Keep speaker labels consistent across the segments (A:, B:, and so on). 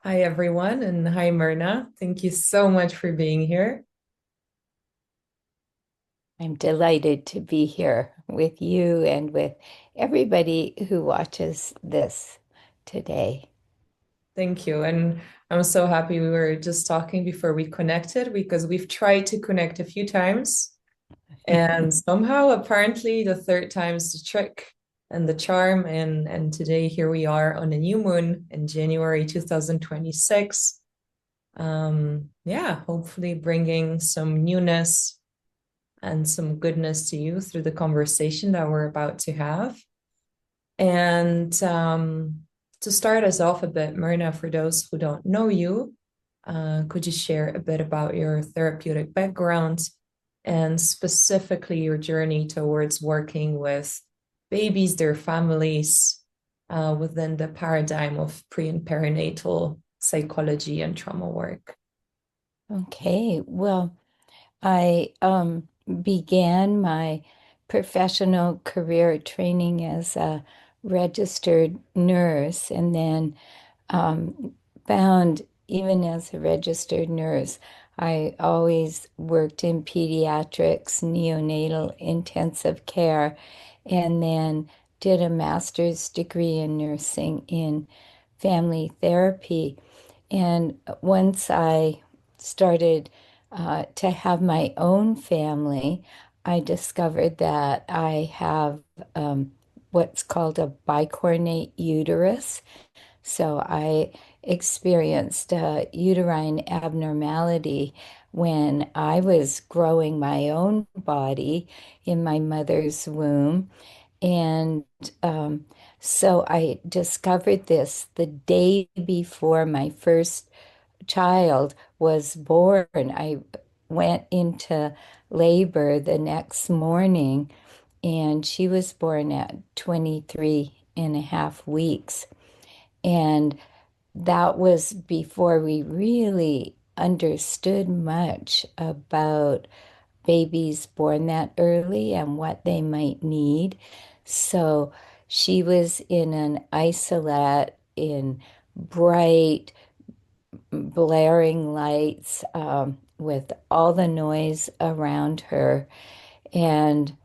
A: Hi, everyone, and hi, Myrna. Thank you so much for being here.
B: I'm delighted to be here with you and with everybody who watches this today.
A: Thank you. And I'm so happy we were just talking before we connected because we've tried to connect a few times, and somehow, apparently, the third time's the trick and the charm. And today, here we are on a new moon in January 2026. Yeah, hopefully bringing some newness and some goodness to you through the conversation that we're about to have. And to start us off a bit, Myrna, for those who don't know you, could you share a bit about your therapeutic background and specifically your journey towards working with babies, their families, within the paradigm of pre and perinatal psychology and trauma work?
B: Okay, well, I began my professional career training as a registered nurse and then found even as a registered nurse, I always worked in pediatrics, neonatal intensive care, and then did a master's degree in nursing in family therapy. And once I started to have my own family, I discovered that I have what's called a bicornate uterus. So I experienced a uterine abnormality when I was growing my own body in my mother's womb. And um, so I discovered this the day before my first child was born. I went into labor the next morning, and she was born at 23 and a half weeks. And that was before we really understood much about babies born that early and what they might need. So she was in an isolette in bright, blaring lights with all the noise around her. And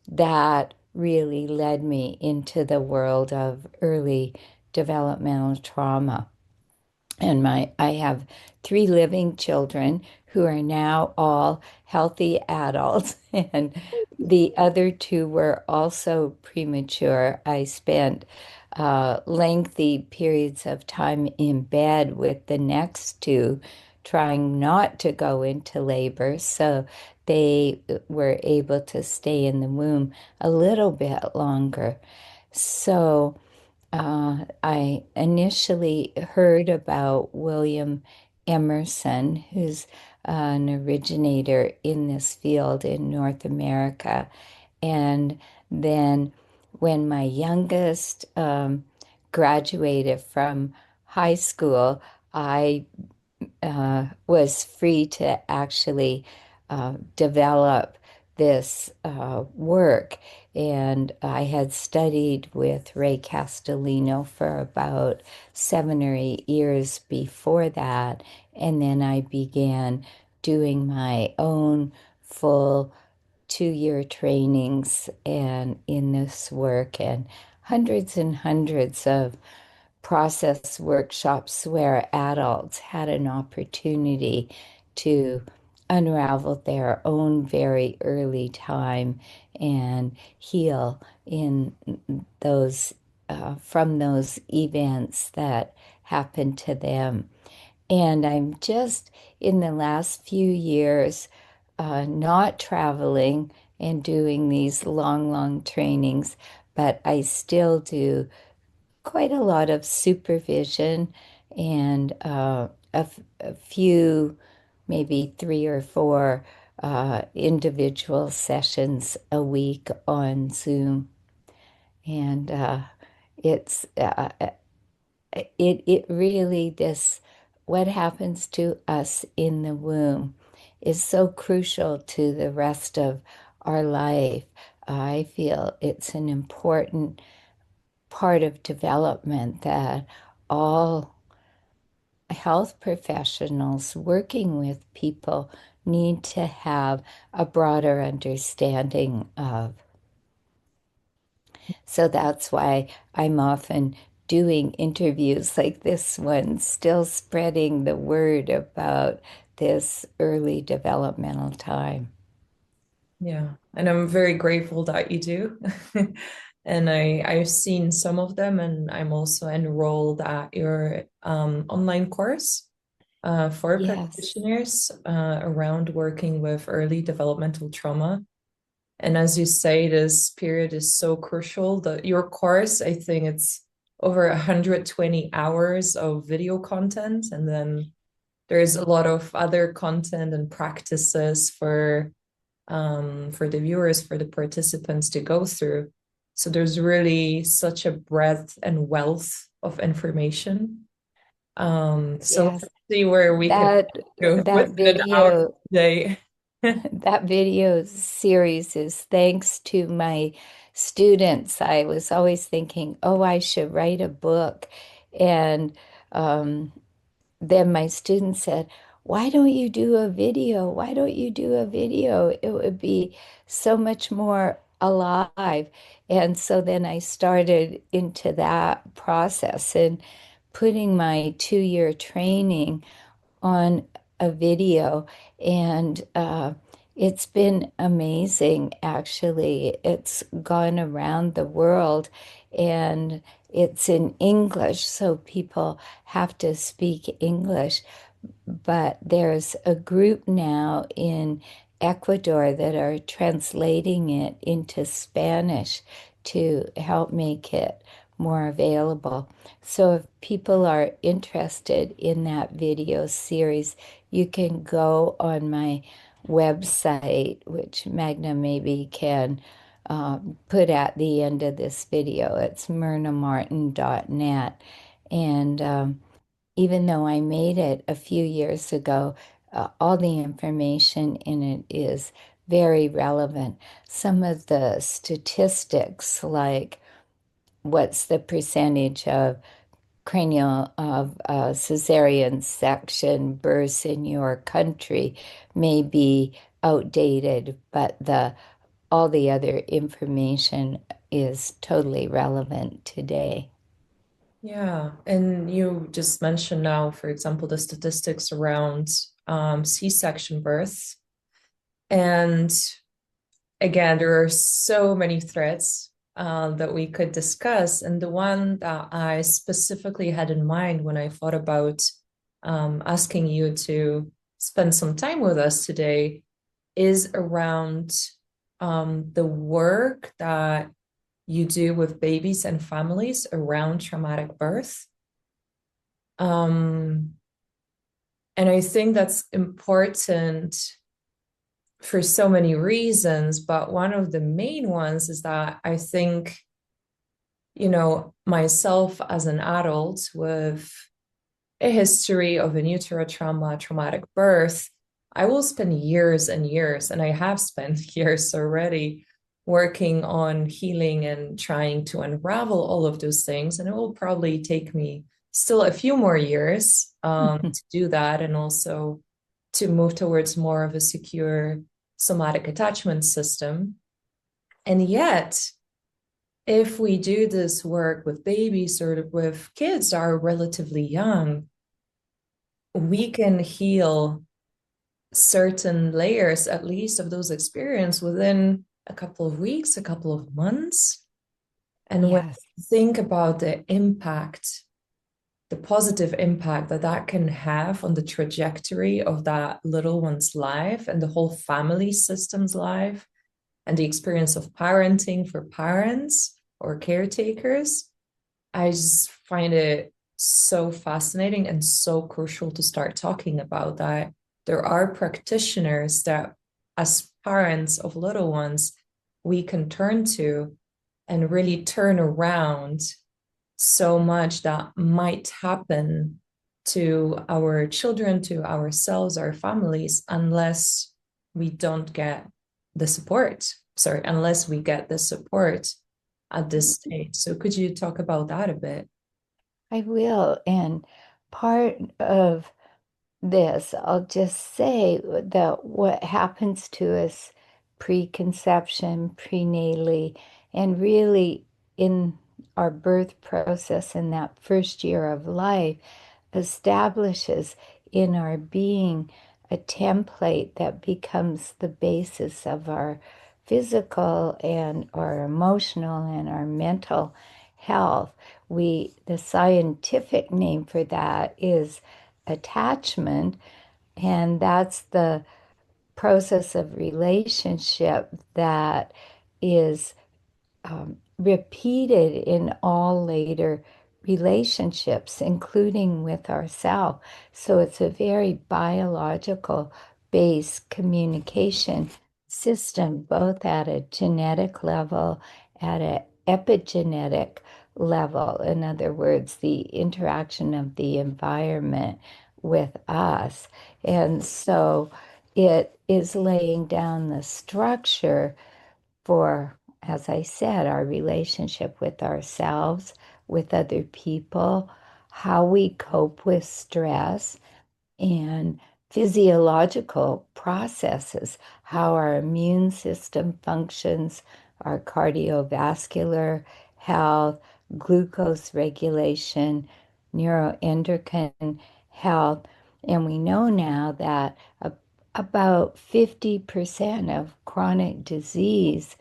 B: that really led me into the world of early developmental trauma. And I have three living children who are now all healthy adults, and the other two were also premature. I spent lengthy periods of time in bed with the next two, trying not to go into labor, so they were able to stay in the womb a little bit longer. So I initially heard about William Emerson, who's an originator in this field in North America. And then when my youngest graduated from high school, I was free to actually develop this work. And I had studied with Raya Castellino for about 7 or 8 years before that. And then I began doing my own full 2 year trainings and in this work and hundreds of process workshops where adults had an opportunity to unravel their own very early time and heal in those from those events that happened to them. And I'm just in the last few years not traveling and doing these long trainings, but I still do quite a lot of supervision and a few, maybe 3 or 4 individual sessions a week on Zoom. And it's it really this what happens to us in the womb is so crucial to the rest of our life. I feel it's an important part of development that all health professionals working with people need to have a broader understanding of. So that's why I'm often doing interviews like this one, still spreading the word about this early developmental time.
A: Yeah, and I'm very grateful that you do. And I've seen some of them, and I'm also enrolled at your online course for
B: Yes,
A: practitioners around working with early developmental trauma. And as you say, this period is so crucial that your course, I think it's over 120 hours of video content, and then there's a lot of other content and practices for the viewers, for the participants to go through. So there's really such a breadth and wealth of information. So
B: yes.
A: let's see where we can
B: That
A: go
B: that
A: within an hour
B: video
A: today.
B: that video series is thanks to my students. I was always thinking, oh, I should write a book. And um, then my student said, why don't you do a video? Why don't you do a video? It would be so much more alive. And so then I started into that process and putting my 2 year training on a video. And it's been amazing, actually. It's gone around the world and it's in English, so people have to speak English. But there's a group now in Ecuador that are translating it into Spanish to help make it more available. So if people are interested in that video series, you can go on my website, which Magna maybe can put at the end of this video. It's myrnamartin.net. And even though I made it a few years ago, all the information in it is very relevant. Some of the statistics, like what's the percentage of cranial of cesarean section births in your country, may be outdated, but the all the other information is totally relevant today.
A: Yeah, and you just mentioned now, for example, the statistics around C-section birth. And again, there are so many threads that we could discuss. And the one that I specifically had in mind when I thought about asking you to spend some time with us today is around the work that you do with babies and families around traumatic birth. And I think that's important for so many reasons, but one of the main ones is that I think, myself as an adult with a history of in utero trauma, traumatic birth, I will spend years and years, and I have spent years already working on healing and trying to unravel all of those things. And it will probably take me still a few more years to do that, and also to move towards more of a secure somatic attachment system. And yet, if we do this work with babies or with kids that are relatively young, we can heal certain layers, at least, of those experiences within a couple of weeks, a couple of months. And when
B: Yes.
A: you think about the impact, the positive impact that that can have on the trajectory of that little one's life and the whole family system's life, and the experience of parenting for parents or caretakers, I just find it so fascinating and so crucial to start talking about that. There are practitioners that, as parents of little ones, we can turn to and really turn around so much that might happen to our children, to ourselves, our families, unless we don't get the support. Sorry, unless we get the support at this stage. So could you talk about that a bit?
B: I will. And part of this, I'll just say that what happens to us preconception, prenatally, and really in our birth process in that first year of life establishes in our being a template that becomes the basis of our physical and our emotional and our mental health. The scientific name for that is attachment, and that's the process of relationship that is repeated in all later relationships, including with ourselves. So it's a very biological based communication system, both at a genetic level, at an epigenetic level. In other words, the interaction of the environment with us. And so it is laying down the structure for, as I said, our relationship with ourselves, with other people, how we cope with stress, and physiological processes, how our immune system functions, our cardiovascular health, glucose regulation, neuroendocrine health. And we know now that about 50% of chronic disease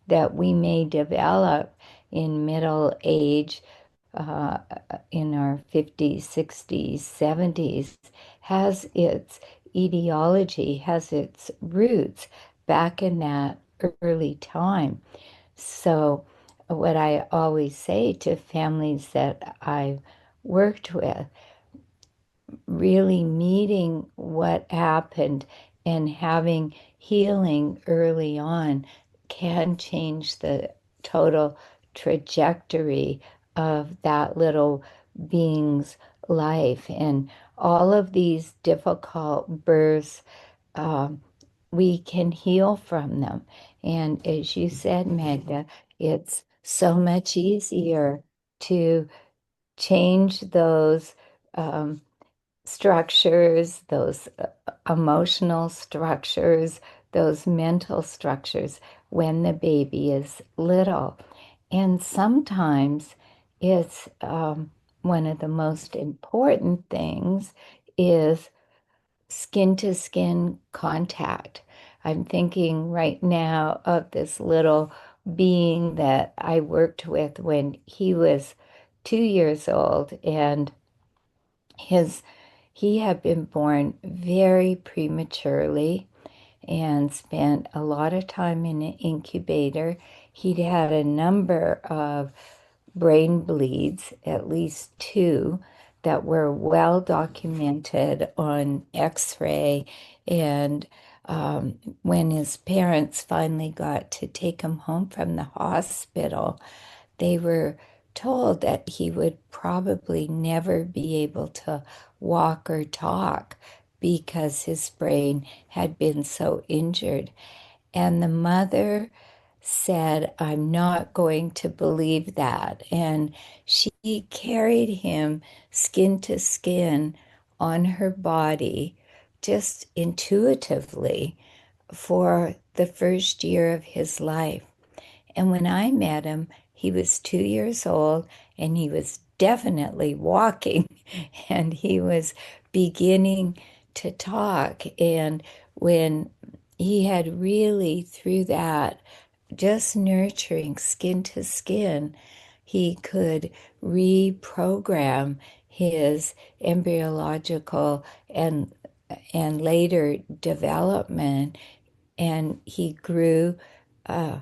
B: that we may develop in middle age, uh, in our 50s, 60s, 70s, has its etiology, has its roots back in that early time. So, what I always say to families that I've worked with, really meeting what happened and having healing early on can change the total trajectory of that little being's life. And all of these difficult births, um, we can heal from them. And as you said, Magda, it's so much easier to change those structures, those emotional structures, those mental structures when the baby is little. And sometimes it's one of the most important things is skin to skin contact. I'm thinking right now of this little being that I worked with when he was 2 years old, and his he had been born very prematurely and spent a lot of time in an incubator. He'd had a number of brain bleeds, at least two, that were well documented on X-ray. And when his parents finally got to take him home from the hospital, they were told that he would probably never be able to walk or talk because his brain had been so injured. And the mother said, I'm not going to believe that. And she carried him skin to skin on her body, just intuitively, for the first year of his life. And when I met him, he was 2 years old and he was definitely walking and he was beginning to talk. And when he had really, through that, just nurturing skin to skin, he could reprogram his embryological and later development, and he grew a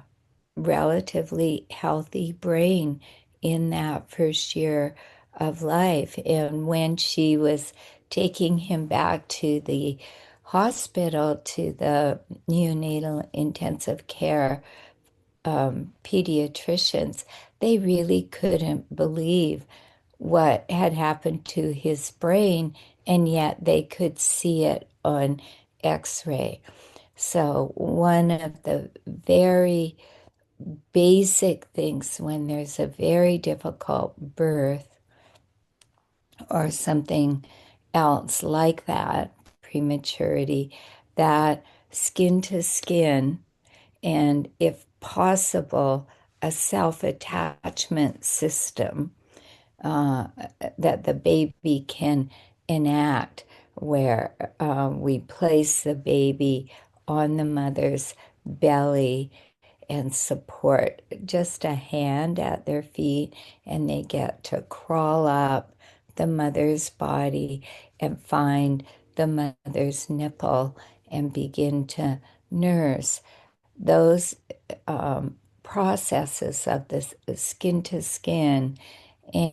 B: relatively healthy brain in that first year of life. And when she was taking him back to the hospital, to the neonatal intensive care pediatricians, they really couldn't believe what had happened to his brain, and yet they could see it on X-ray. So one of the very basic things when there's a very difficult birth or something else like that, prematurity, that skin to skin, and if possible, a self-attachment system that the baby can enact, where we place the baby on the mother's belly and support just a hand at their feet, and they get to crawl up the mother's body and find the mother's nipple and begin to nurse. Those processes of this skin to skin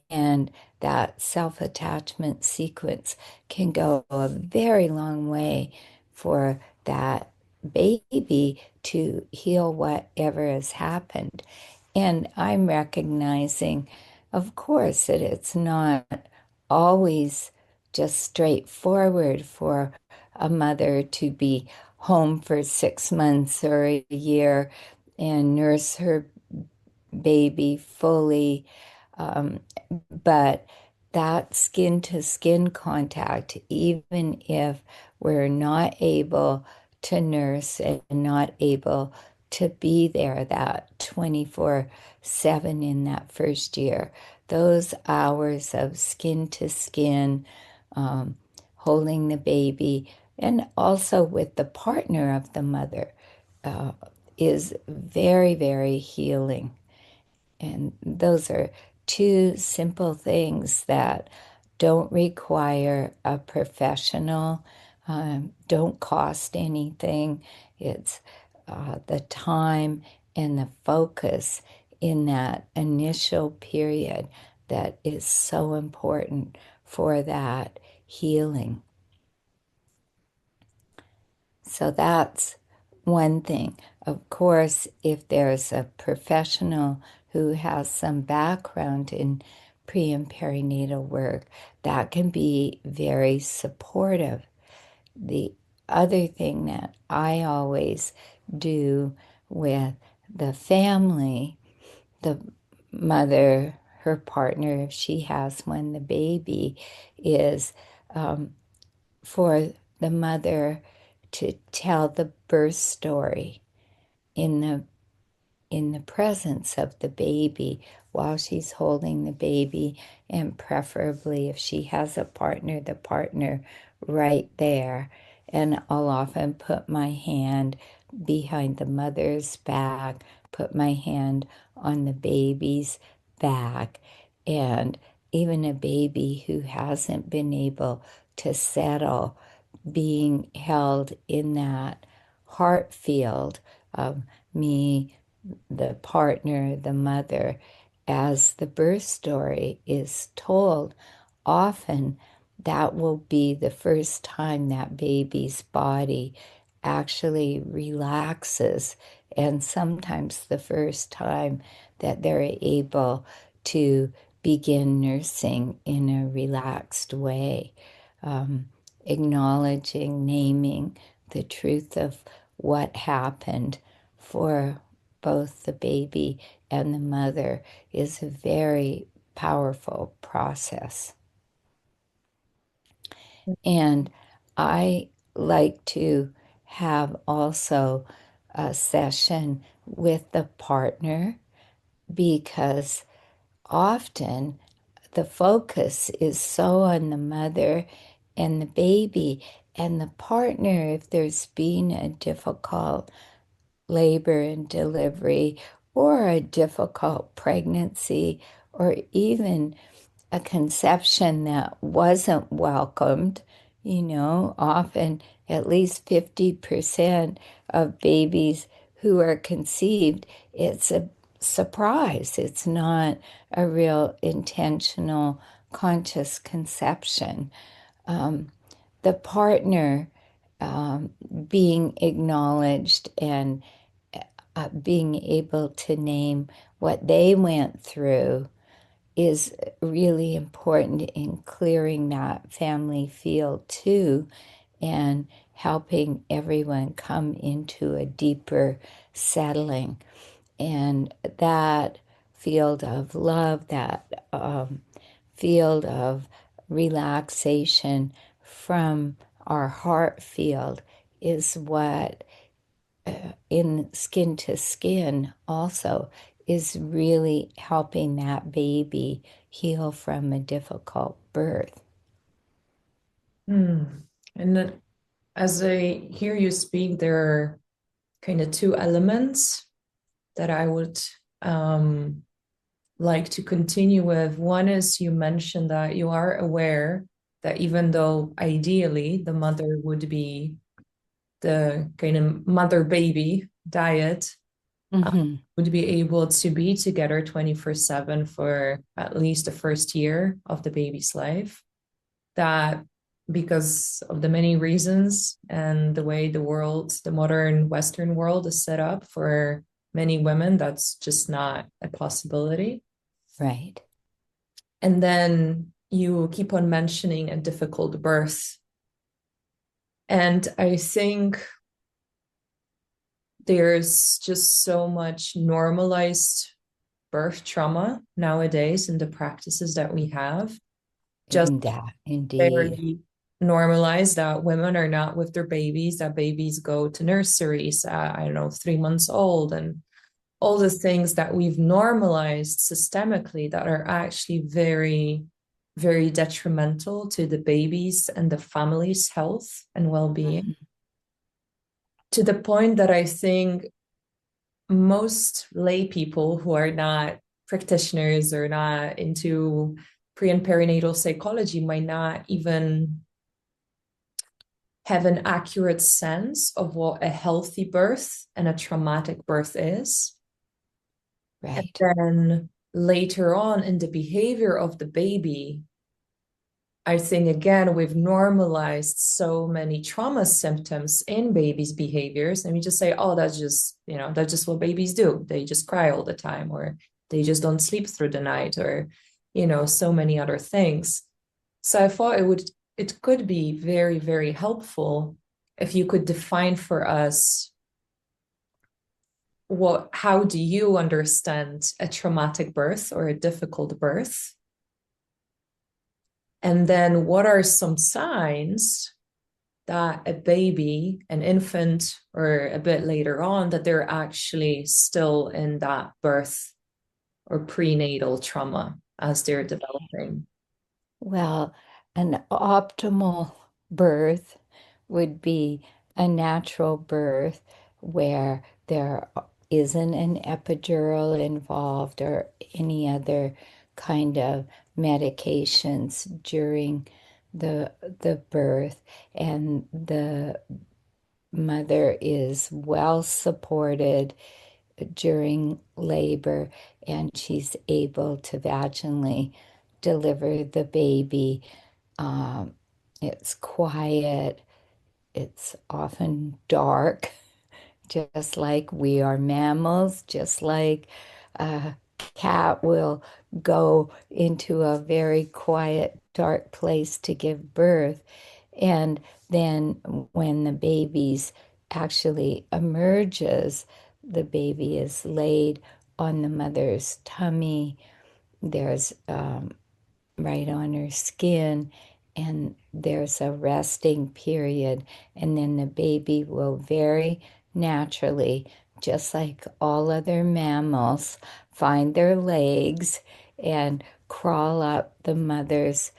B: and that self attachment sequence can go a very long way for that baby to heal whatever has happened. And I'm recognizing, of course, that it's not always just straightforward for a mother to be home for 6 months or a year and nurse her baby fully. Um, but that skin to skin contact, even if we're not able to nurse and not able to be there that 24/7 in that first year, those hours of skin to skin, holding the baby, and also with the partner of the mother, uh, is very, very healing. And those are two simple things that don't require a professional, don't cost anything. It's the time and the focus in that initial period that is so important for that healing. So that's one thing. Of course, if there's a professional who has some background in pre and perinatal work, that can be very supportive. The other thing that I always do with the family, the mother, her partner, if she has one, the baby, is for the mother to tell the birth story in the presence of the baby while she's holding the baby, and preferably if she has a partner, the partner right there. And I'll often put my hand behind the mother's back, put my hand on the baby's back, and even a baby who hasn't been able to settle, being held in that heart field of me, the partner, the mother, as the birth story is told. Often that will be the first time that baby's body actually relaxes, and sometimes the first time that they're able to begin nursing in a relaxed way, acknowledging, naming the truth of what happened for both the baby and the mother is a very powerful process. And I like to have also a session with the partner, because often the focus is so on the mother and the baby, and the partner, if there's been a difficult labor and delivery or a difficult pregnancy or even a conception that wasn't welcomed, often at least 50% of babies who are conceived, it's a surprise. It's not a real intentional, conscious conception. The partner being acknowledged and being able to name what they went through is really important in clearing that family field too, and helping everyone come into a deeper settling. And that field of love, that field of relaxation from our heart field is what, in skin to skin, also is really helping that baby heal from a difficult birth.
A: Hmm. And then as I hear you speak, there are kind of two elements that I would like to continue with. One is you mentioned that you are aware that even though ideally the mother would be the kind of mother baby diet, would be able to be together 24/7 for at least the first year of the baby's life, that because of the many reasons and the way the world, the modern Western world is set up for many women, that's just not a possibility.
B: Right.
A: And then you keep on mentioning a difficult birth. And I think there's just so much normalized birth trauma nowadays in the practices that we have. Just
B: Indeed.
A: very normalized that women are not with their babies, that babies go to nurseries at, I don't know, 3 months old, and all the things that we've normalized systemically that are actually very, very detrimental to the baby's and the family's health and well-being. To the point that I think most lay people who are not practitioners or not into pre and perinatal psychology might not even have an accurate sense of what a healthy birth and a traumatic birth is.
B: Right.
A: And then later on in the behavior of the baby, I think, again, we've normalized so many trauma symptoms in babies' behaviors. And we just say, oh, that's just, that's just what babies do. They just cry all the time, or they just don't sleep through the night, or, so many other things. So I thought it could be very, very helpful if you could define for us how do you understand a traumatic birth or a difficult birth? And then what are some signs that a baby, an infant, or a bit later on, that they're actually still in that birth or prenatal trauma as they're developing?
B: Well, an optimal birth would be a natural birth where there isn't an epidural involved or any other kind of medications during the birth, and the mother is well supported during labor, and she's able to vaginally deliver the baby. It's quiet, it's often dark, just like we are mammals, just like a cat will go into a very quiet, dark place to give birth. And then when the baby's actually emerges, the baby is laid on the mother's tummy. There's right on her skin, and there's a resting period, and then the baby will very naturally, just like all other mammals, find their legs and crawl up the mother's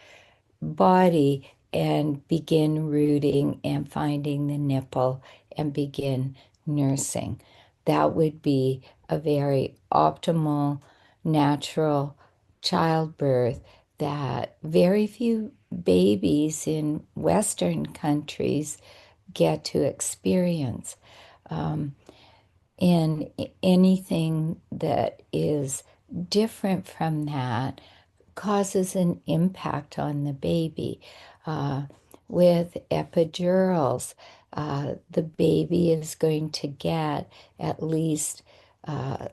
B: body and begin rooting and finding the nipple and begin nursing. That would be a very optimal, natural childbirth that very few babies in Western countries get to experience. And anything that is different from that causes an impact on the baby. With epidurals, the baby is going to get at least a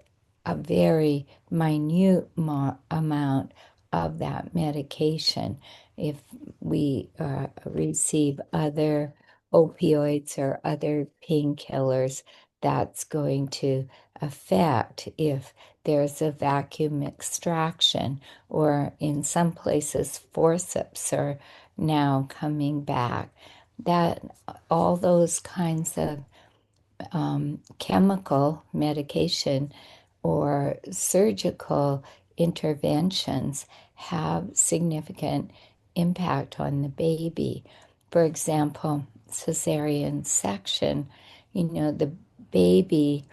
B: very minute amount of that medication. If we receive other opioids or other painkillers, that's going to affect if there's a vacuum extraction, or in some places forceps are now coming back. That all those kinds of chemical medication or surgical interventions have significant impact on the baby. For example, cesarean section, the baby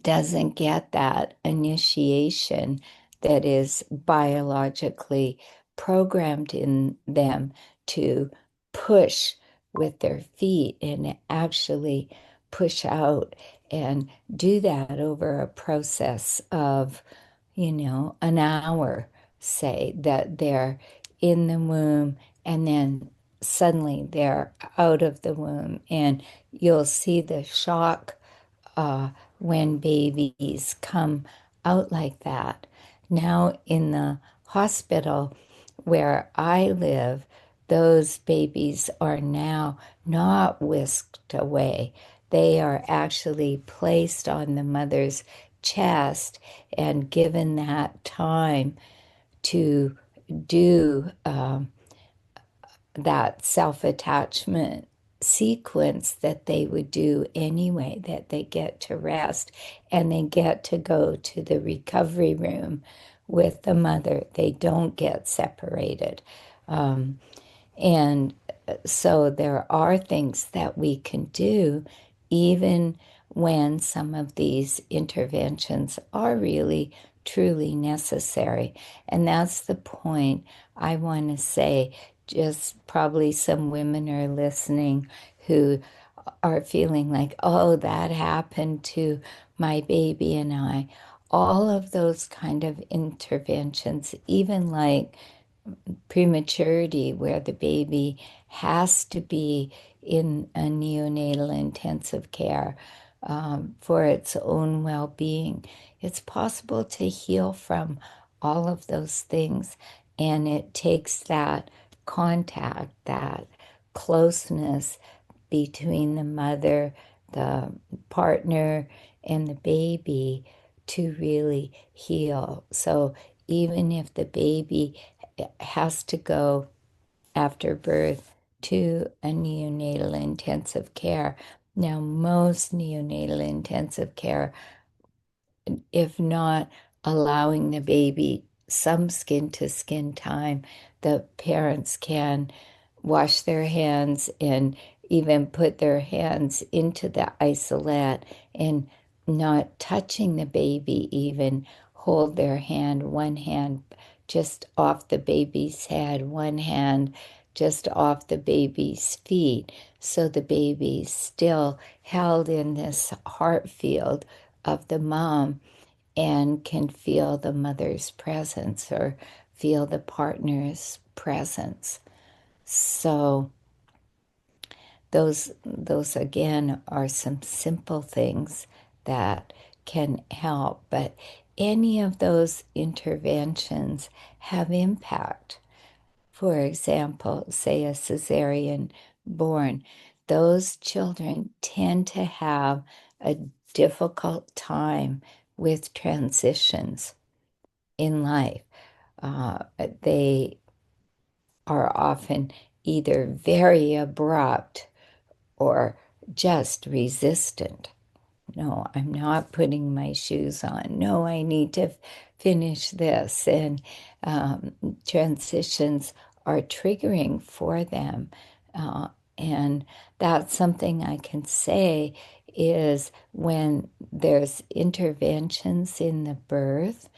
B: doesn't get that initiation that is biologically programmed in them to push with their feet and actually push out, and do that over a process of, an hour, say, that they're in the womb and then suddenly they're out of the womb. And you'll see the shock when babies come out like that. Now, in the hospital where I live, those babies are now not whisked away. They are actually placed on the mother's chest and given that time to do that self-attachment sequence that they would do anyway, that they get to rest and they get to go to the recovery room with the mother. They don't get separated. And so there are things that we can do even when some of these interventions are really truly necessary. And that's the point I want to say. Just probably some women are listening who are feeling like, oh, that happened to my baby and I. All of those kind of interventions, even like prematurity, where the baby has to be in a neonatal intensive care for its own well-being. It's possible to heal from all of those things, and it takes that contact, that closeness between the mother, the partner, and the baby to really heal. So even if the baby has to go after birth to a neonatal intensive care. Now, most neonatal intensive care, if not allowing the baby some skin to skin time, the parents can wash their hands and even put their hands into the isolette and not touching the baby, even hold their hand, one hand just off the baby's head, one hand just off the baby's feet. So the baby's still held in this heart field of the mom and can feel the mother's presence or feel the partner's presence. So those again are some simple things that can help, but any of those interventions have impact. For example, say a cesarean born, those children tend to have a difficult time with transitions in life. They are often either very abrupt or just resistant. No, I'm not putting my shoes on. No, I need to finish this. And transitions are triggering for them. And that's something I can say is when there's interventions in the birth,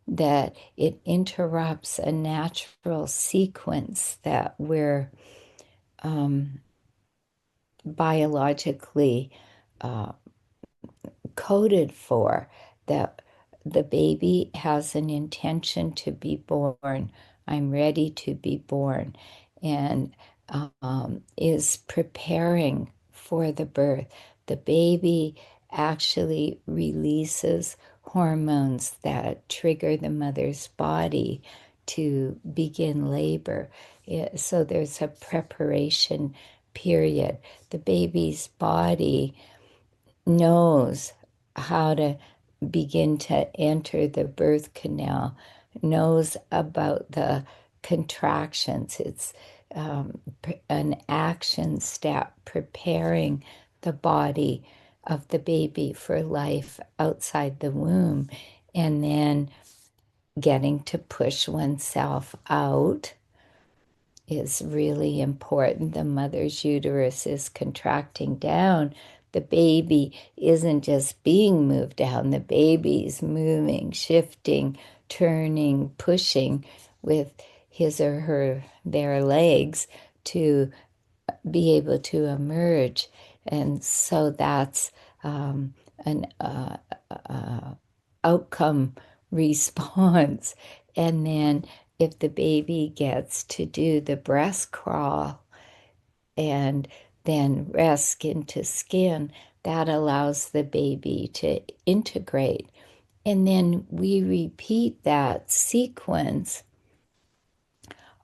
B: that it interrupts a natural sequence that we're biologically coded for, that the baby has an intention to be born. I'm ready to be born, and is preparing for the birth. The baby actually releases hormones that trigger the mother's body to begin labor. So there's a preparation period. The baby's body knows how to begin to enter the birth canal, knows about the contractions. It's an action step preparing the body of the baby for life outside the womb, and then getting to push oneself out is really important. The mother's uterus is contracting down. The baby isn't just being moved down, the baby's moving, shifting, turning, pushing with his or her their legs to be able to emerge. And so that's an outcome response. And then if the baby gets to do the breast crawl and then rest skin to skin, that allows the baby to integrate. And then we repeat that sequence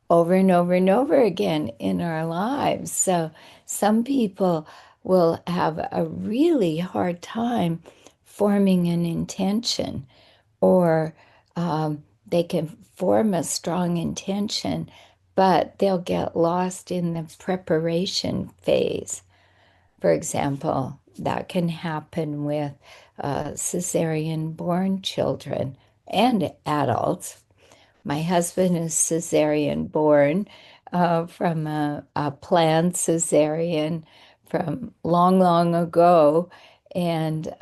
B: over and over and over again in our lives. So some people will have a really hard time forming an intention, or they can form a strong intention, but they'll get lost in the preparation phase. For example, that can happen with cesarean born children and adults. My husband is cesarean born from a planned cesarean from long, long ago. And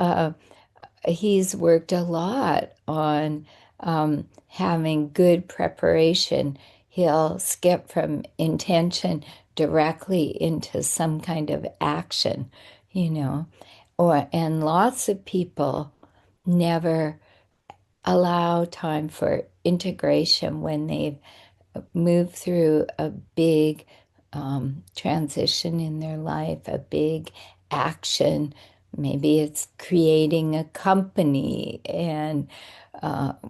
B: he's worked a lot on having good preparation. He'll skip from intention directly into some kind of action, you know. And lots of people never allow time for integration when they've moved through a big transition in their life, a big action. Maybe it's creating a company and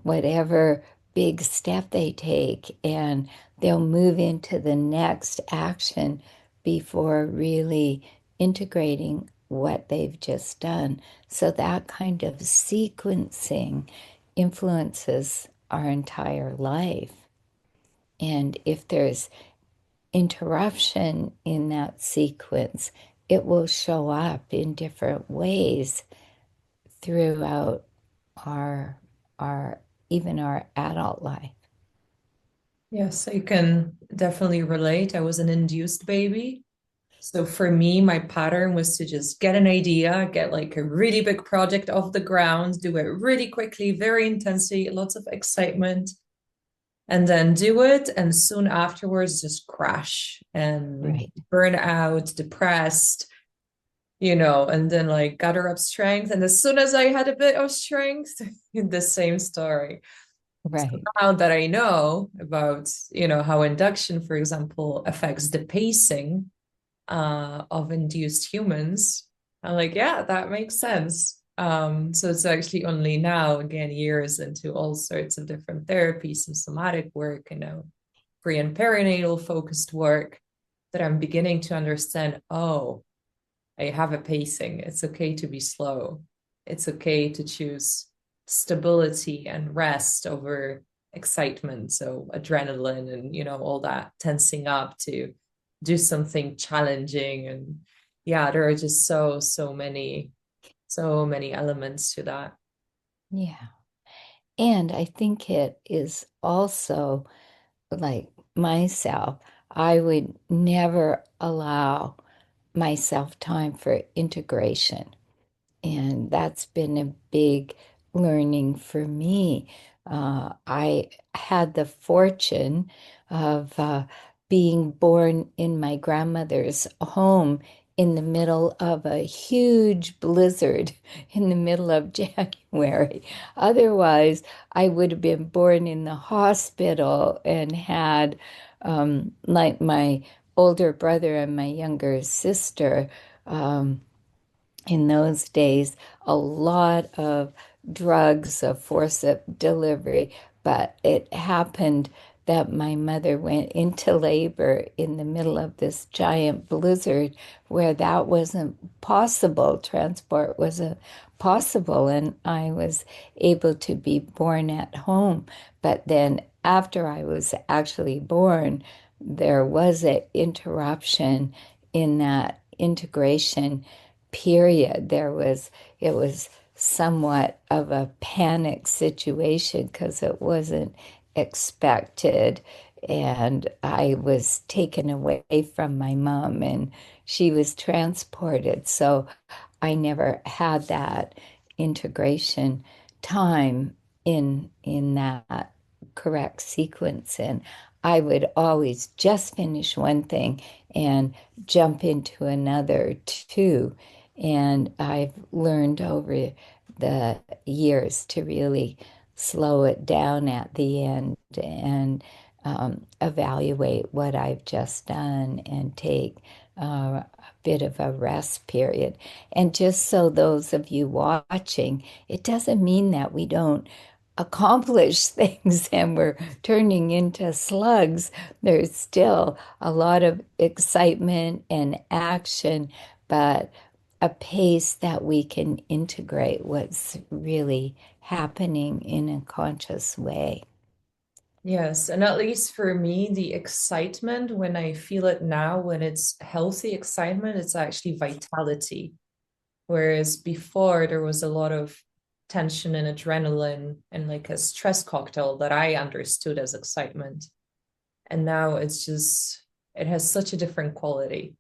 B: whatever big step they take, and they'll move into the next action before really integrating what they've just done. So that kind of sequencing influences our entire life. And if there's interruption in that sequence, it will show up in different ways throughout our even our adult life.
A: Yes, I can definitely relate. I was an induced baby. So for me, my pattern was to just get an idea, get like a really big project off the ground, do it really quickly, very intensely, lots of excitement, and then do it. And soon afterwards, just crash and
B: Right,
A: burn out, depressed, and then like gather up strength. And as soon as I had a bit of strength, the same story. So
B: right,
A: now that I know about, how induction, for example, affects the pacing of induced humans, I'm like, yeah, that makes sense. So it's actually only now, again, years into all sorts of different therapies and somatic work, pre and perinatal focused work, that I'm beginning to understand, oh, I have a pacing. It's okay to be slow. It's okay to choose stability and rest over excitement. So adrenaline and, all that tensing up to do something challenging. And yeah, there are just so many elements to that.
B: yeah. And I think it is also like myself, I would never allow myself time for integration. And that's been a big learning for me. I had the fortune of being born in my grandmother's home in the middle of a huge blizzard in the middle of January. Otherwise, I would have been born in the hospital and had, like my older brother and my younger sister, in those days, a lot of drugs of forceps delivery, but it happened that my mother went into labor in the middle of this giant blizzard where that wasn't possible. Transport wasn't possible, and I was able to be born at home. But then after I was actually born, there was an interruption in that integration period. It was somewhat of a panic situation because it wasn't expected. And I was taken away from my mom and she was transported. So I never had that integration time in that correct sequence. And I would always just finish one thing and jump into another too. And I've learned over the years to really slow it down at the end and evaluate what I've just done and take a bit of a rest period. And just so those of you watching, it doesn't mean that we don't accomplish things and we're turning into slugs. There's still a lot of excitement and action, but a pace that we can integrate what's really happening in a conscious way.
A: Yes, and at least for me, the excitement, when I feel it now, when it's healthy excitement, it's actually vitality. Whereas before, there was a lot of tension and adrenaline and like a stress cocktail that I understood as excitement. And now it has such a different quality.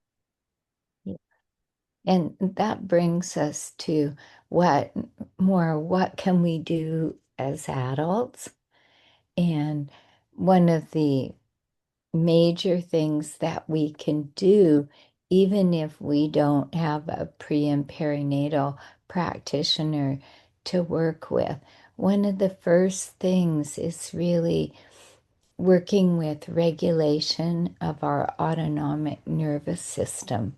B: And that brings us to what can we do as adults? And one of the major things that we can do, even if we don't have a pre and perinatal practitioner to work with, one of the first things is really working with regulation of our autonomic nervous system,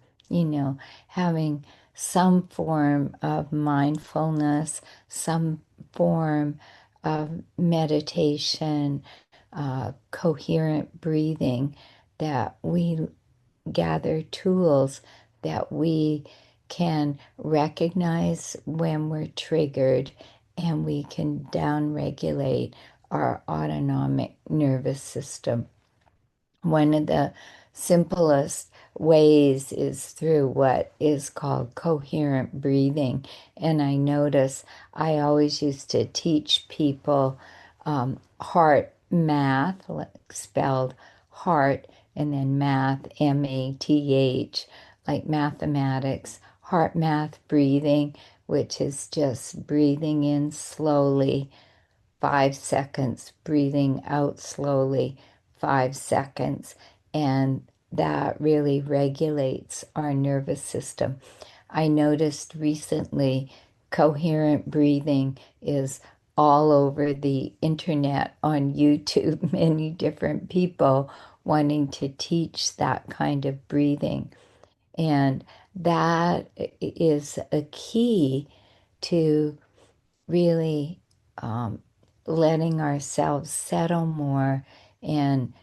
B: having some form of mindfulness, some form of meditation, coherent breathing, that we gather tools that we can recognize when we're triggered and we can downregulate our autonomic nervous system. One of the simplest ways is through what is called coherent breathing. And I notice I always used to teach people heart math, like spelled heart, and then math, M-A-T-H, like mathematics, heart math breathing, which is just breathing in slowly 5 seconds, breathing out slowly 5 seconds, and that really regulates our nervous system. I noticed recently coherent breathing is all over the internet on YouTube, many different people wanting to teach that kind of breathing. And that is a key to really letting ourselves settle more and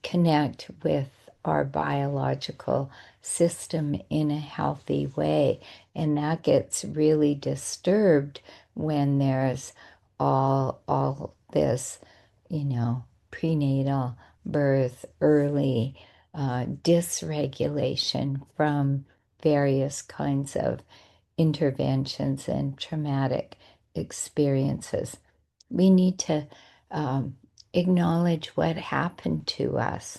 B: connect with our biological system in a healthy way. And that gets really disturbed when there's all this, prenatal birth, early dysregulation from various kinds of interventions and traumatic experiences. We need to um, acknowledge what happened to us.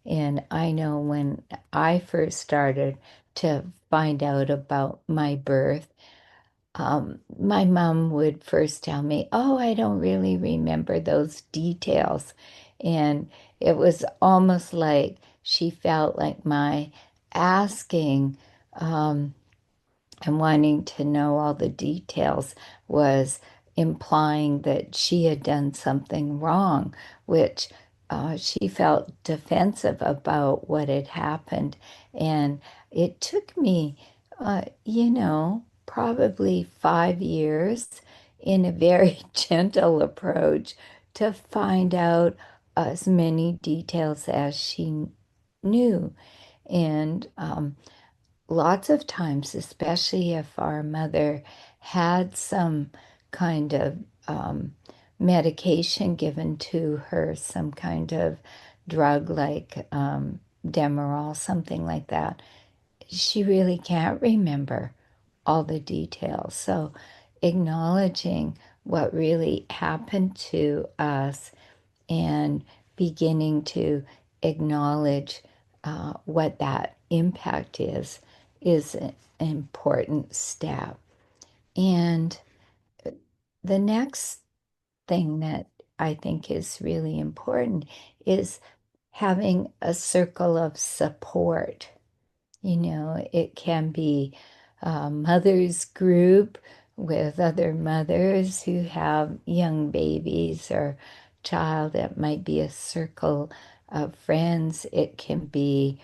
B: And I know when I first started to find out about my birth, my mom would first tell me, "Oh, I don't really remember those details." And it was almost like she felt like my asking and wanting to know all the details was implying that she had done something wrong, which she felt defensive about what had happened. And it took me, probably 5 years in a very gentle approach to find out as many details as she knew. And lots of times, especially if our mother had some kind of medication given to her, some kind of drug like Demerol, something like that, she really can't remember all the details. So acknowledging what really happened to us and beginning to acknowledge what that impact is an important step. And the next thing that I think is really important is having a circle of support. You know, it can be a mother's group with other mothers who have young babies or child. It might be a circle of friends. It can be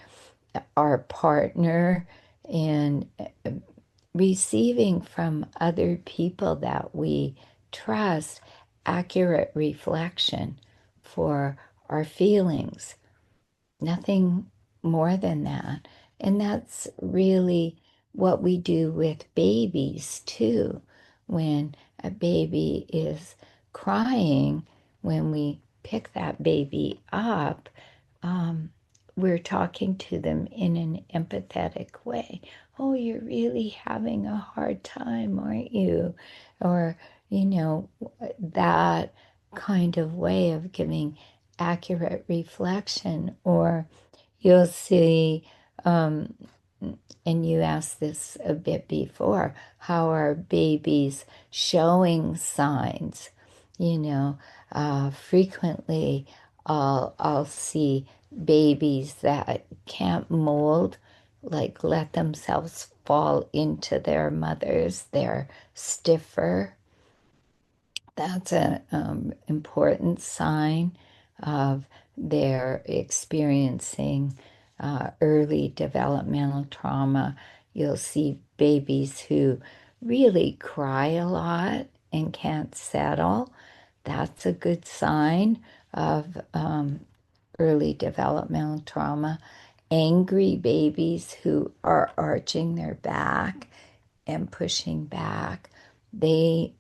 B: our partner, and receiving from other people that we trust accurate reflection for our feelings. Nothing more than that. And that's really what we do with babies too. When a baby is crying, when we pick that baby up, um, we're talking to them in an empathetic way. Oh, you're really having a hard time, aren't you? Or, you know, that kind of way of giving accurate reflection. Or you'll see, um, and you asked this a bit before, how are babies showing signs? You know, frequently I'll see babies that can't mold, like let themselves fall into their mothers. They're stiffer. That's an important sign of their experiencing early developmental trauma. You'll see babies who really cry a lot and can't settle. That's a good sign of early developmental trauma. Angry babies who are arching their back and pushing back, they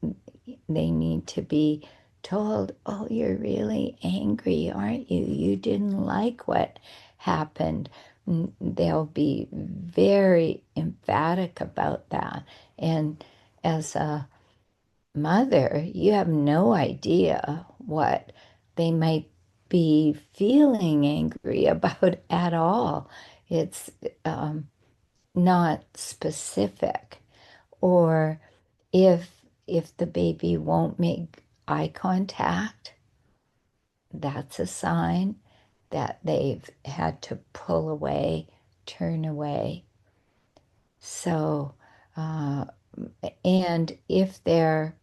B: they need to be told, oh, you're really angry, aren't you? You didn't like what happened. They'll be very emphatic about that. And as a mother, you have no idea what they might be feeling angry about at all. It's not specific. Or if the baby won't make eye contact, that's a sign that they've had to pull away, turn away. So, uh, and if their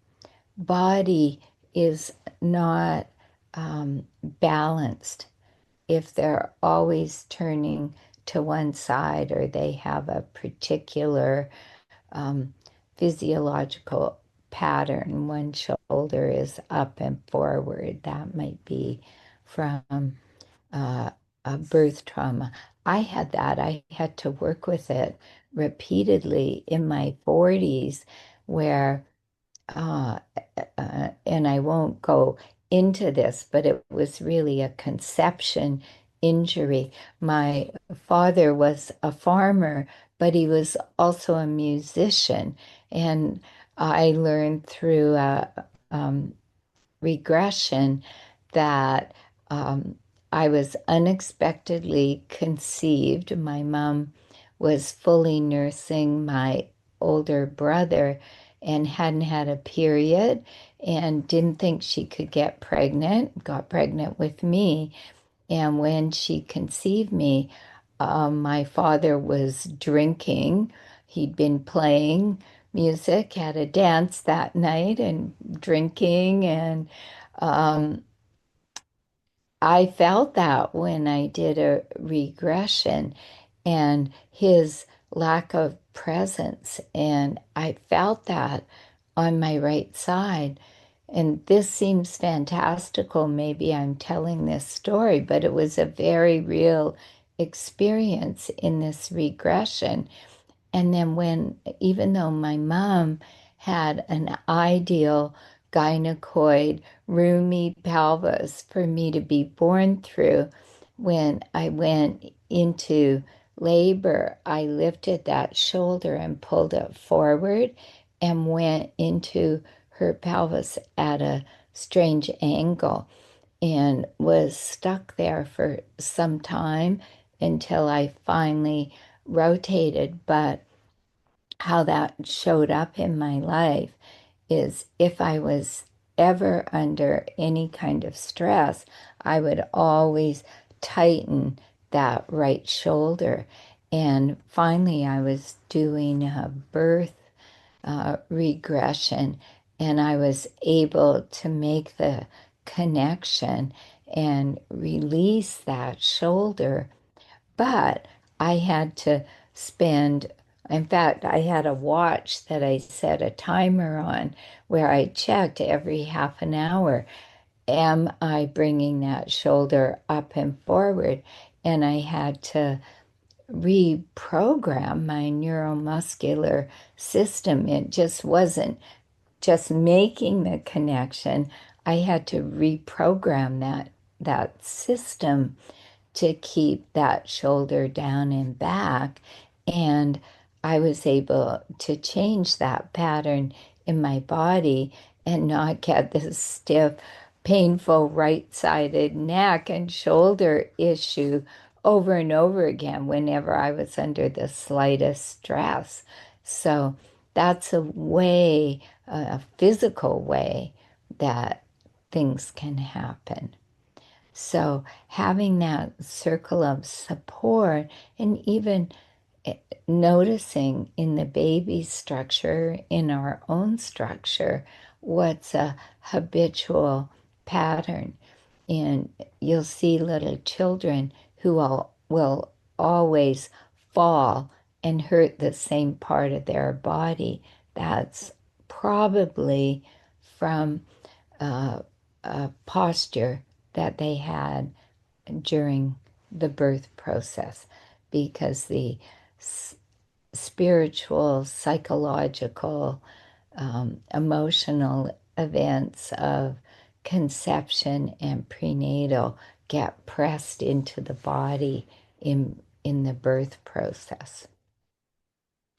B: body is not balanced, if they're always turning to one side or they have a particular um, physiological pattern, one shoulder is up and forward, that might be from uh, a birth trauma. I had that. I had to work with it repeatedly in my 40s, where uh, and I won't go into this, but it was really a conception injury. My father was a farmer, but he was also a musician. And I learned through regression that I was unexpectedly conceived. My mom was fully nursing my older brother and hadn't had a period and didn't think she could get pregnant, got pregnant with me. And when she conceived me, my father was drinking. He'd been playing music at a dance that night and drinking. And um, I felt that when I did a regression and his lack of presence. And I felt that on my right side. And this seems fantastical. Maybe I'm telling this story, but it was a very real experience in this regression. And then even though my mom had an ideal gynecoid, roomy pelvis for me to be born through, when I went into labor, I lifted that shoulder and pulled it forward and went into her pelvis at a strange angle and was stuck there for some time until I finally rotated. But how that showed up in my life is if I was ever under any kind of stress, I would always tighten that right shoulder. And finally, I was doing a birth regression, and I was able to make the connection and release that shoulder. But I had to spend, in fact, I had a watch that I set a timer on where I checked every half an hour, am I bringing that shoulder up and forward? And I had to reprogram my neuromuscular system. It just wasn't just making the connection. I had to reprogram that system to keep that shoulder down and back. And I was able to change that pattern in my body and not get this stiff, painful right-sided neck and shoulder issue over and over again whenever I was under the slightest stress. So that's a way, a physical way that things can happen. So having that circle of support and even noticing in the baby structure, in our own structure, what's a habitual pattern. And you'll see little children who will always fall and hurt the same part of their body. That's probably from a posture that they had during the birth process, because the spiritual, psychological, emotional events of conception and prenatal get pressed into the body in the birth process.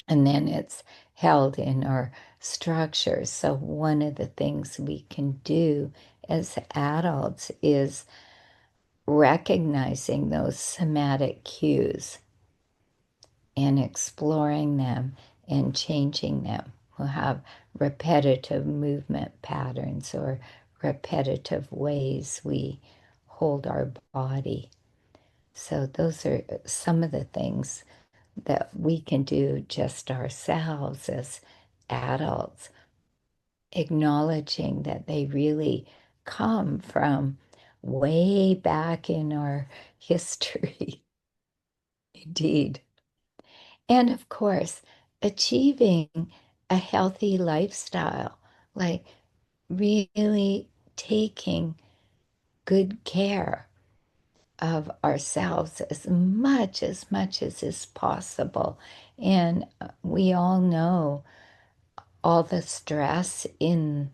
B: And then it's held in our structure. So one of the things we can do as adults is recognizing those somatic cues and exploring them and changing them. We'll have repetitive movement patterns or repetitive ways we hold our body. So those are some of the things that we can do just ourselves as adults, acknowledging that they really come from way back in our history. Indeed. And of course, achieving a healthy lifestyle, like really taking good care of ourselves as much as is possible. And we all know all the stress in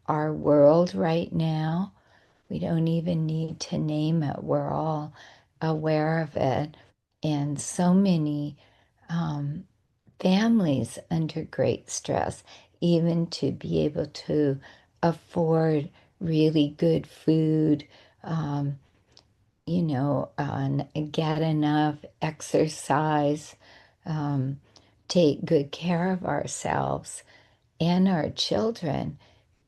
B: our world right now. We don't even need to name it. We're all aware of it. And so many um, families under great stress, even to be able to afford really good food, um, and get enough exercise, um, take good care of ourselves and our children.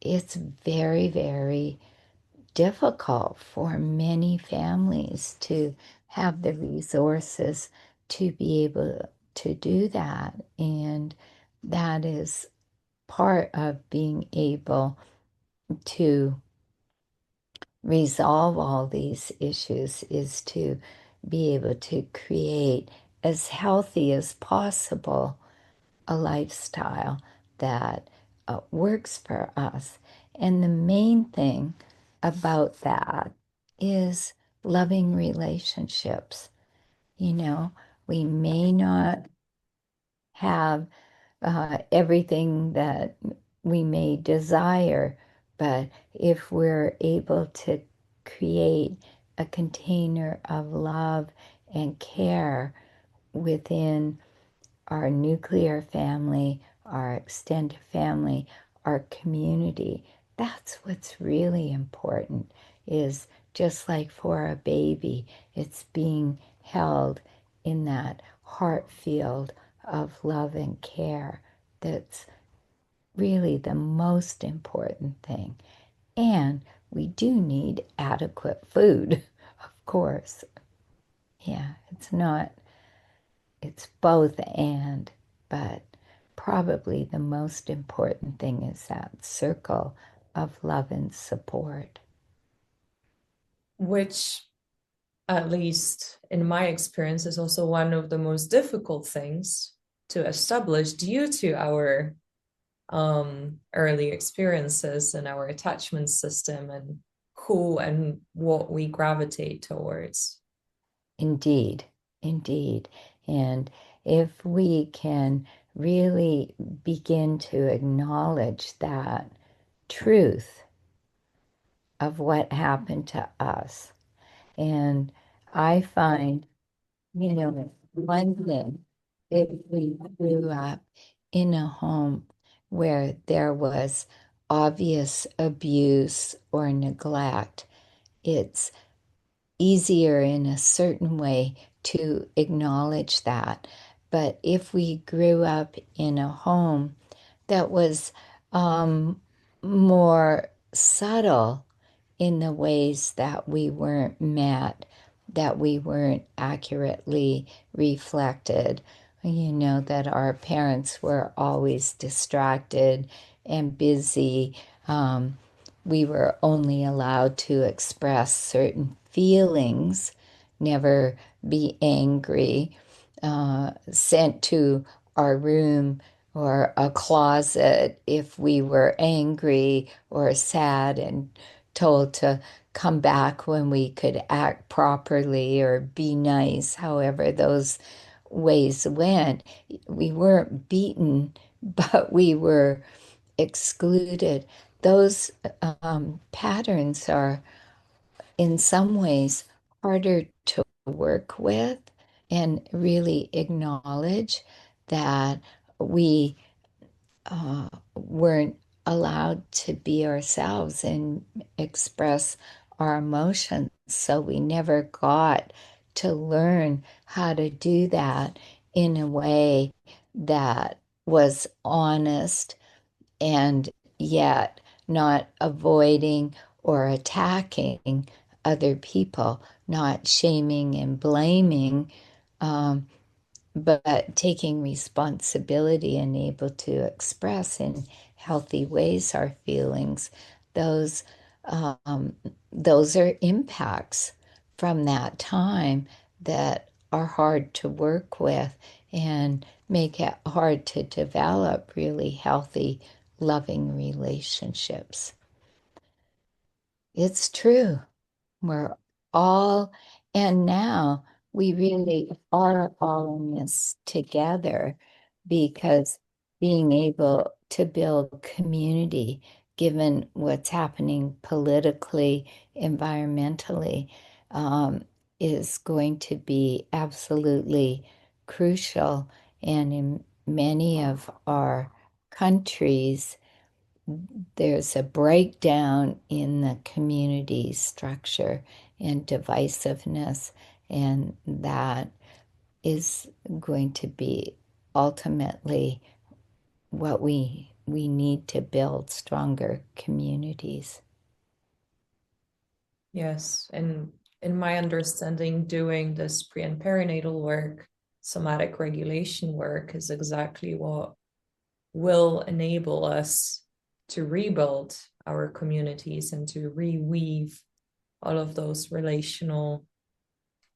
B: It's very, very difficult for many families to have the resources to be able to do that. And that is part of being able to resolve all these issues, is to be able to create as healthy as possible a lifestyle that works for us. And the main thing about that is loving relationships. You know, we may not have everything that we may desire, but if we're able to create a container of love and care within our nuclear family, our extended family, our community, that's what's really important, is just like for a baby, it's being held in that heart field of love and care. That's really the most important thing. And we do need adequate food, of course. Yeah, it's both and, but probably the most important thing is that circle of love and support.
A: Which, at least in my experience, is also one of the most difficult things to establish due to our early experiences and our attachment system and who and what we gravitate towards.
B: Indeed, indeed. And if we can really begin to acknowledge that truth of what happened to us, and I find, one thing, if we grew up in a home where there was obvious abuse or neglect, it's easier in a certain way to acknowledge that. But if we grew up in a home that was more subtle in the ways that we weren't met, that we weren't accurately reflected, that our parents were always distracted and busy. We were only allowed to express certain feelings, never be angry, sent to our room or a closet if we were angry or sad, and told to come back when we could act properly or be nice, however those ways went. We weren't beaten, but we were excluded. Those patterns are in some ways harder to work with and really acknowledge that we weren't allowed to be ourselves and express our emotions. So we never got to learn how to do that in a way that was honest and yet not avoiding or attacking other people, not shaming and blaming, um, but taking responsibility and able to express in healthy ways our feelings. Those um, those are impacts from that time that are hard to work with and make it hard to develop really healthy, loving relationships. It's true. We're all, and now we really are all in this together, because being able to build community, given what's happening politically, environmentally, is going to be absolutely crucial. And in many of our countries, there's a breakdown in the community structure and divisiveness, and that is going to be ultimately what we need to build stronger communities.
A: Yes, and in my understanding, doing this pre and perinatal work, somatic regulation work, is exactly what will enable us to rebuild our communities and to reweave all of those relational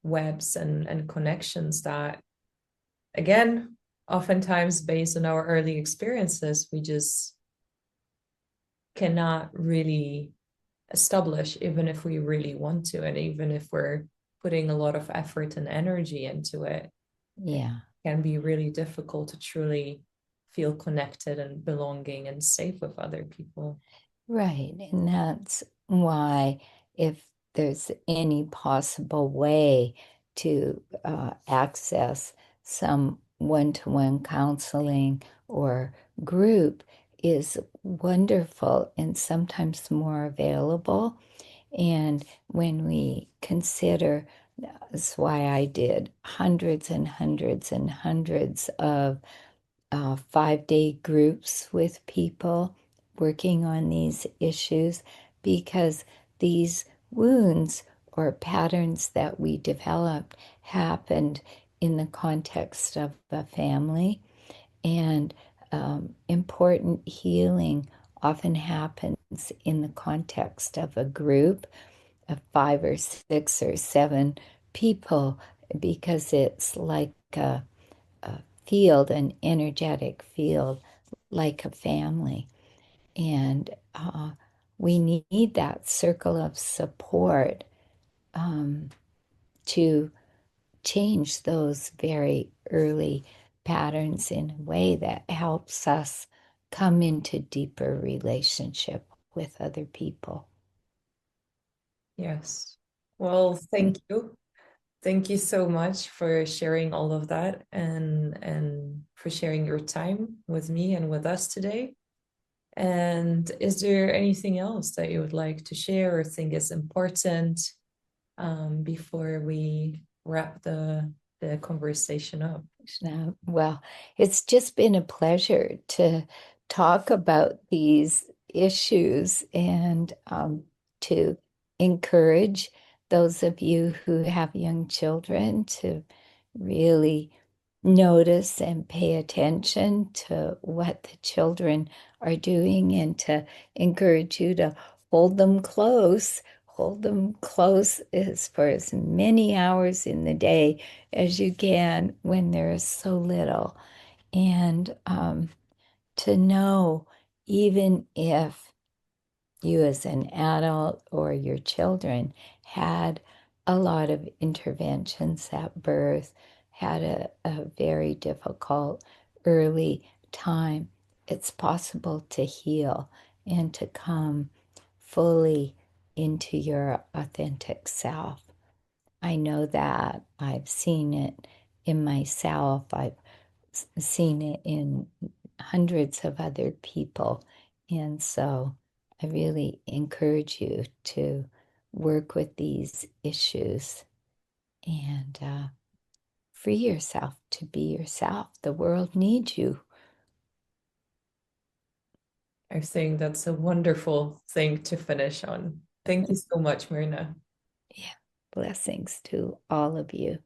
A: webs and connections that, again, oftentimes based on our early experiences, we just cannot really establish, even if we really want to, and even if we're putting a lot of effort and energy into it.
B: Yeah.
A: It can be really difficult to truly feel connected and belonging and safe with other people.
B: Right. And that's why, if there's any possible way to access some one-to-one counseling or group, is wonderful and sometimes more available. And when we consider, that's why I did hundreds and hundreds and hundreds of 5-day groups with people working on these issues, because these wounds or patterns that we developed happened in the context of a family. And important healing often happens in the context of a group of 5 or 6 or 7 people, because it's like a field, an energetic field, like a family. And we need that circle of support to change those very early patterns in a way that helps us come into deeper relationship with other people.
A: Yes. Well, thank you. Thank you so much for sharing all of that, and for sharing your time with me and with us today. And is there anything else that you would like to share or think is important before we wrap the conversation up?
B: Well, it's just been a pleasure to talk about these issues, and to encourage those of you who have young children to really notice and pay attention to what the children are doing, and to encourage you to hold them close. Hold them close as for as many hours in the day as you can when there is so little. And to know, even if you as an adult or your children had a lot of interventions at birth, had a very difficult early time, it's possible to heal and to come fully into your authentic self. I know that. I've seen it in myself. I've seen it in hundreds of other people. And so I really encourage you to work with these issues and free yourself to be yourself. The world needs you.
A: I think that's a wonderful thing to finish on. Thank you so much, Myrna.
B: Yeah. Blessings to all of you.